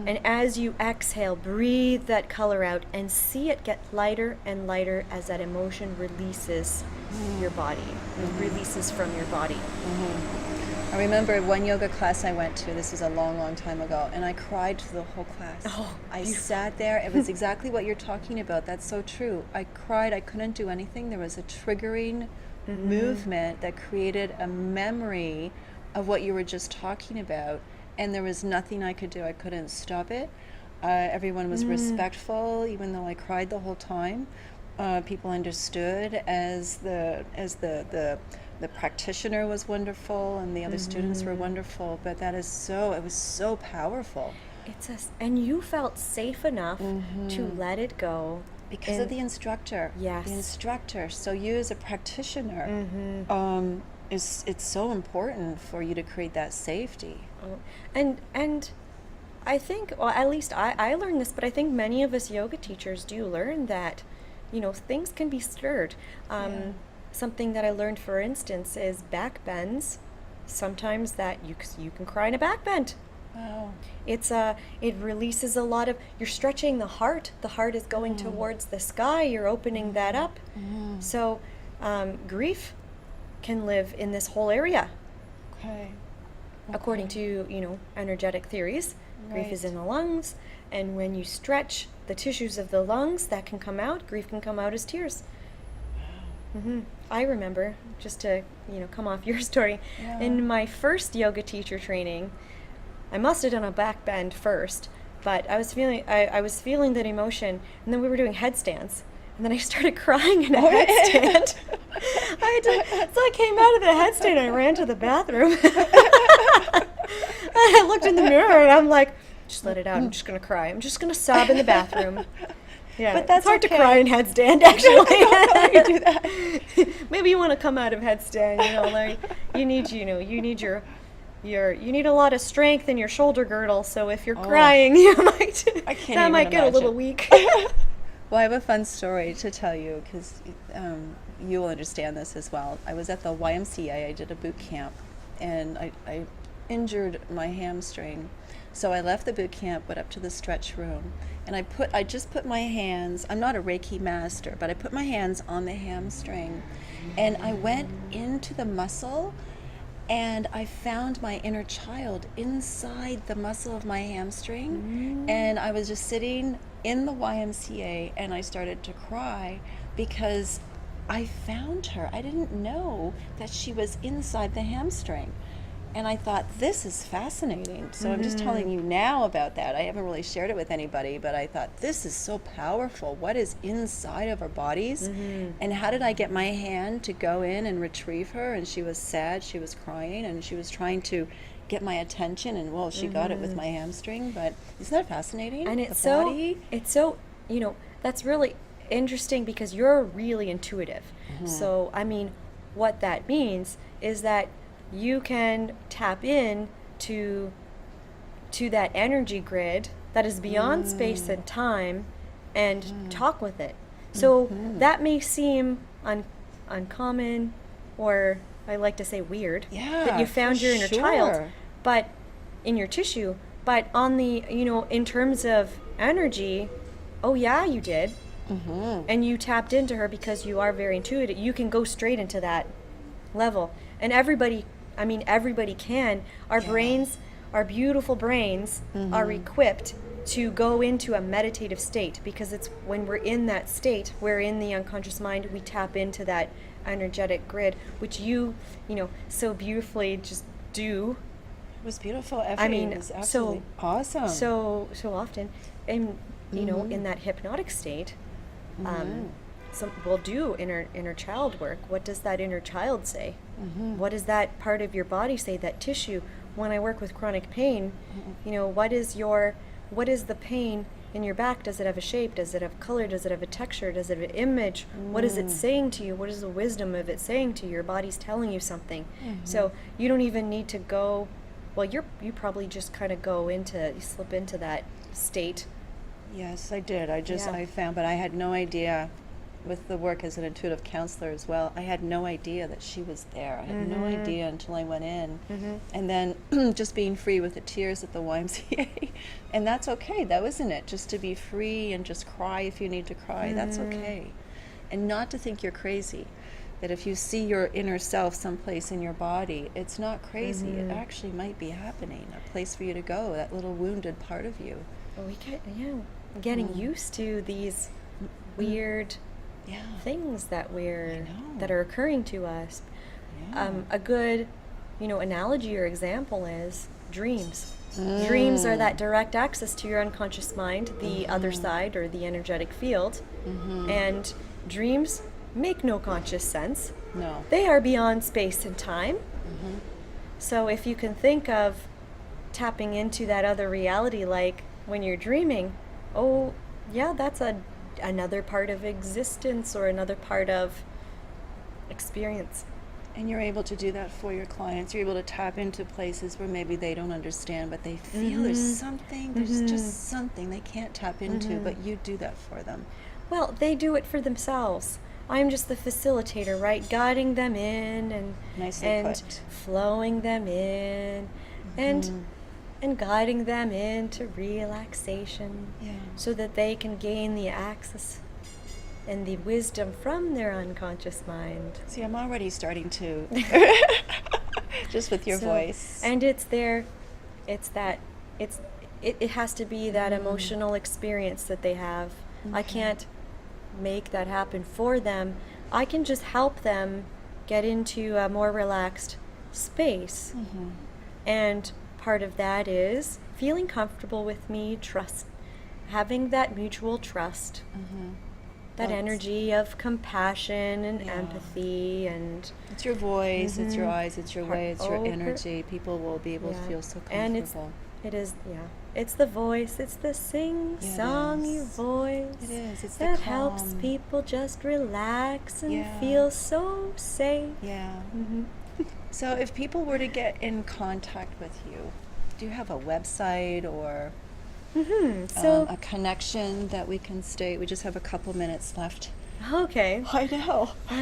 And as you exhale, breathe that color out and see it get lighter and lighter as that emotion releases your body, releases from your body. I remember one yoga class I went to, this was a long, long time ago, and I cried through the whole class. I sat there. It was exactly what you're talking about. That's so true. I cried. I couldn't do anything. There was a triggering movement that created a memory of what you were just talking about, and there was nothing I could do. I couldn't stop it. Everyone was respectful, even though I cried the whole time. People understood as the practitioner was wonderful, and the other students were wonderful, but it was so powerful. And you felt safe enough to let it go. Because of the instructor. Yes. The instructor. So you as a practitioner, it's so important for you to create that safety. And I think, well, at least I learned this, but I think many of us yoga teachers do learn that, things can be stirred. Something that I learned, for instance, is back bends. Sometimes that you can cry in a back bend. Wow. It releases a lot of, you're stretching the heart. The heart is going towards the sky. You're opening that up. So grief can live in this whole area. Okay. According to, energetic theories. Grief is in the lungs, and when you stretch the tissues of the lungs, that can come out. Grief can come out as tears. I remember, just to come off your story, in my first yoga teacher training, I must have done a back bend first, but I was feeling that emotion, and then we were doing headstands, and then I started crying in a headstand. So I came out of the headstand, I ran to the bathroom, and I looked in the mirror, and I'm like, just let it out. I'm just gonna cry. I'm just gonna sob in the bathroom. Yeah, but that's it's hard okay. to cry in headstand, actually. You do that. Maybe you want to come out of headstand. Like you need a lot of strength in your shoulder girdle. So if you're crying, you might get a little weak. Well, I have a fun story to tell you, because you will understand this as well. I was at the YMCA. I did a boot camp, and I injured my hamstring. So I left the boot camp, went up to the stretch room, and I just put my hands, I'm not a Reiki master, but I put my hands on the hamstring, and I went into the muscle, and I found my inner child inside the muscle of my hamstring, and I was just sitting in the YMCA, and I started to cry because I found her. I didn't know that she was inside the hamstring. And I thought, this is fascinating. So I'm just telling you now about that. I haven't really shared it with anybody, but I thought, this is so powerful. What is inside of our bodies? And how did I get my hand to go in and retrieve her? And she was sad, she was crying, and she was trying to get my attention, and well, she got it with my hamstring. But isn't that fascinating? And it's so, that's really interesting, because you're really intuitive. So, I mean, what that means is that you can tap in to that energy grid that is beyond space and time, and talk with it. So that may seem uncommon, or I like to say weird, that you found your inner child, but in your tissue. But on the, in terms of energy, you did. And you tapped into her because you are very intuitive. You can go straight into that level. And everybody can. Our brains, our beautiful brains, are equipped to go into a meditative state, because it's when we're in that state, we're in the unconscious mind, we tap into that energetic grid, which you so beautifully just do. It was beautiful, Effie. I mean, it was absolutely awesome. So often, and in that hypnotic state, we'll do inner child work. What does that inner child say? What does that part of your body say, that tissue? When I work with chronic pain, what is the pain in your back? Does it have a shape? Does it have color? Does it have a texture? Does it have an image? What is it saying to you? What is the wisdom of it saying to you? Your body's telling you something. So you don't even need to go, well, you probably just kind of you slip into that state. Yes, I did. I found, but I had no idea with the work as an intuitive counselor as well. I had no idea that she was there. I had no idea until I went in. And then just being free with the tears at the YMCA. And that's okay, though, isn't it? Just to be free and just cry if you need to cry. That's okay. And not to think you're crazy. That if you see your inner self someplace in your body, it's not crazy. It actually might be happening. A place for you to go, that little wounded part of you. Well, getting used to these weird things that that are occurring to us. A good, analogy or example is dreams. Dreams are that direct access to your unconscious mind, the other side or the energetic field, and dreams make no conscious sense. No. They are beyond space and time. So if you can think of tapping into that other reality, like when you're dreaming, oh yeah, that's another part of existence or another part of experience. And you're able to do that for your clients. You're able to tap into places where maybe they don't understand, but they feel there's something, there's just something they can't tap into, but you do that for them. Well, they do it for themselves. I'm just the facilitator, right? Guiding them in and flowing them in and guiding them into relaxation so that they can gain the access and the wisdom from their unconscious mind. See, I'm already starting to, just with your voice. And it has to be that emotional experience that they have. I can't make that happen for them. I can just help them get into a more relaxed space. And part of that is feeling comfortable with me, having that mutual trust, that energy of compassion and empathy, and it's your voice, it's your eyes, it's your way, it's your energy. People will be able to feel so comfortable. And it's the voice, it's the sing-songy voice. It is. It's that the calm. helps people just relax and feel so safe. So if people were to get in contact with you, do you have a website or a connection that we can state? We just have a couple minutes left. Okay. I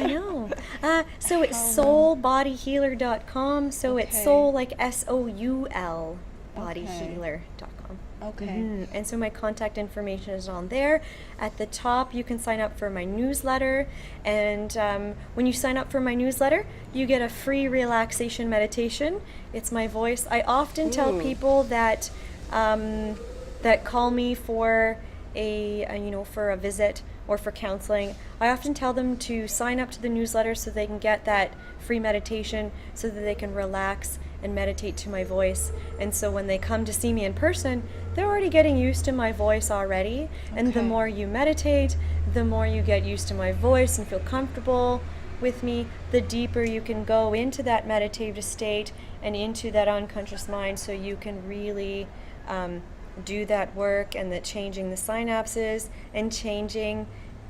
know. So it's soulbodyhealer.com. So it's soul like SOUL bodyhealer.com. Okay. And so my contact information is on there. At the top, you can sign up for my newsletter. And when you sign up for my newsletter, you get a free relaxation meditation. It's my voice. I often tell people that that call me for for a visit or for counseling, I often tell them to sign up to the newsletter so they can get that free meditation so that they can relax and meditate to my voice. And so when they come to see me in person, they're already getting used to my voice already. And the more you meditate, the more you get used to my voice and feel comfortable with me, the deeper you can go into that meditative state and into that unconscious mind, so you can really do that work and changing the synapses and changing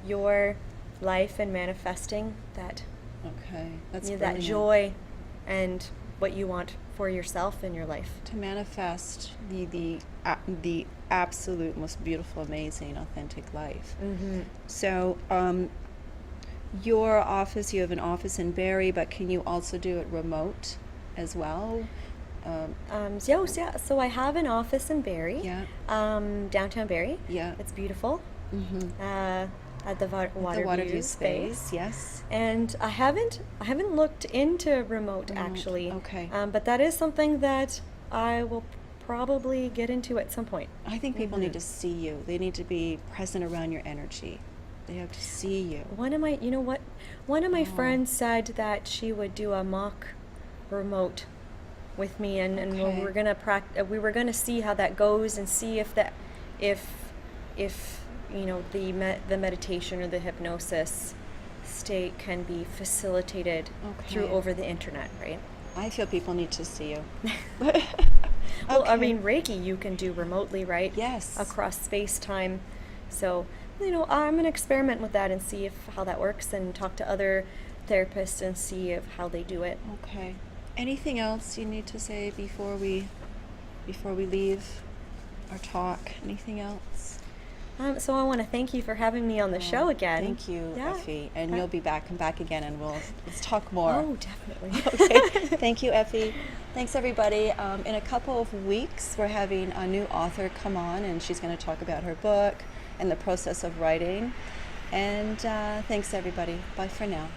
your life and manifesting that that joy and what you want for yourself in your life. To manifest the absolute most beautiful, amazing, authentic life. So your office, you have an office in Barrie, but can you also do it remote as well? So I have an office in Barrie, downtown Barrie. It's beautiful. At the Waterview space. Yes. And I haven't looked into remote actually. But that is something that I will probably get into at some point. I think people need to see you. They need to be present around your energy. They have to see you. One of my friends said that she would do a mock remote with me, and we were gonna see how that goes and see if the meditation or the hypnosis state can be facilitated through over the internet, right? I feel people need to see you. Well, I Okay. mean, Reiki you can do remotely, right? Yes. Across space time. So, I'm gonna experiment with that and see if how that works, and talk to other therapists and see if how they do it. Okay. Anything else you need to say before we leave our talk? Anything else? So I want to thank you for having me on the show again. Thank you, Yeah. Effie. And you'll be back. Come back again, and let's talk more. Oh, definitely. Okay. Thank you, Effie. Thanks, everybody. In a couple of weeks, we're having a new author come on, and she's going to talk about her book and the process of writing. And thanks, everybody. Bye for now.